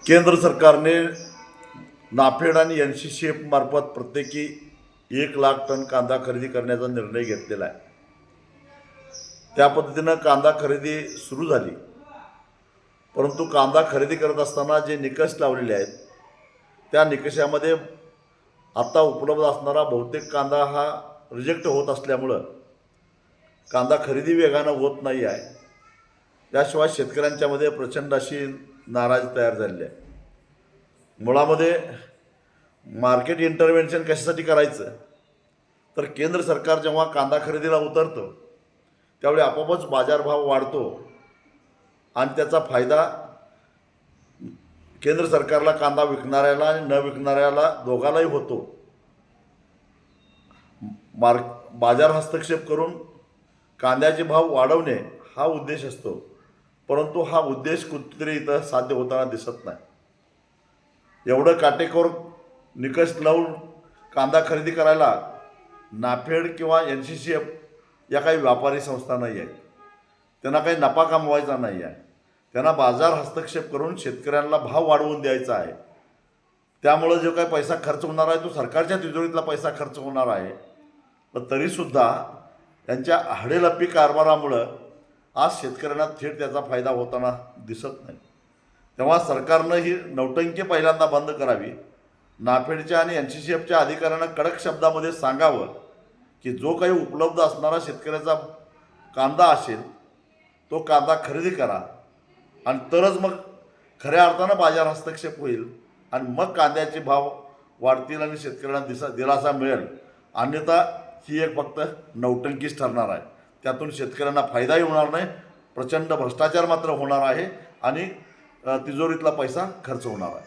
केंद्र सरकारने नाफेड आणि NCCF मार्फत प्रत्येकी 1,00,000 टन कांदा खरेदी करण्याचा निर्णय घेतलेला आहे। त्या पद्धतीनं कांदा खरेदी सुरू झाली, परंतु कांदा खरेदी करत असताना जे निकष लावलेले आहेत त्या निकषामध्ये आता उपलब्ध असणारा बहुतेक कांदा हा रिजेक्ट होत असल्यामुळं कांदा खरेदी वेगानं होत नाही आहे। त्याशिवाय शेतकऱ्यांच्यामध्ये प्रचंड अशी नाराजी तयार झालेली आहे। मुळामध्ये मार्केट इंटरव्हेन्शन कशासाठी करायचं, तर केंद्र सरकार जेव्हा कांदा खरेदीला उतरतं त्यावेळी आपोआपच बाजारभाव वाढतो आणि त्याचा फायदा केंद्र सरकारला, कांदा विकणाऱ्याला आणि न विकणाऱ्याला दोघांनाही होतो। बाजार हस्तक्षेप करून कांद्याचे भाव वाढवणे हा उद्देश असतो, परंतु हा उद्देश कुठेतरी इथं साध्य होताना दिसत नाही। एवढं काटेकोर निकष लावून कांदा खरेदी करायला नाफेड किंवा NCCF या काही व्यापारी संस्था नाही आहेत। त्यांना काही नफा कमवायचा नाही आहे, त्यांना बाजार हस्तक्षेप करून शेतकऱ्यांना भाव वाढवून द्यायचा आहे। त्यामुळं जो काही पैसा खर्च होणार आहे तो सरकारच्या तिजोरीतला पैसा खर्च होणार आहे। पण तरीसुद्धा त्यांच्या हडेलपी कारभारामुळं आज शेतकऱ्यांना थेट त्याचा फायदा होताना दिसत नाही। तेव्हा सरकारनं ही नौटंकी पहिल्यांदा बंद करावी। नाफेडच्या आणि NCCFच्या अधिकाऱ्यांना कडक शब्दामध्ये सांगावं की जो काही उपलब्ध असणारा शेतकऱ्याचा कांदा असेल तो कांदा खरेदी करा आणि तरच मग खऱ्या अर्थानं बाजार हस्तक्षेप होईल आणि मग कांद्याचे भाव वाढतील आणि शेतकऱ्यांना दिलासा मिळेल। अन्यथा ही एक फक्त नौटंकीच ठरणार आहे। त्यातून शेतकऱ्यांना फायदाही होणार नाही, प्रचंड भ्रष्टाचार मात्र होणार आहे आणि तिजोरीतला पैसा खर्च होणार आहे।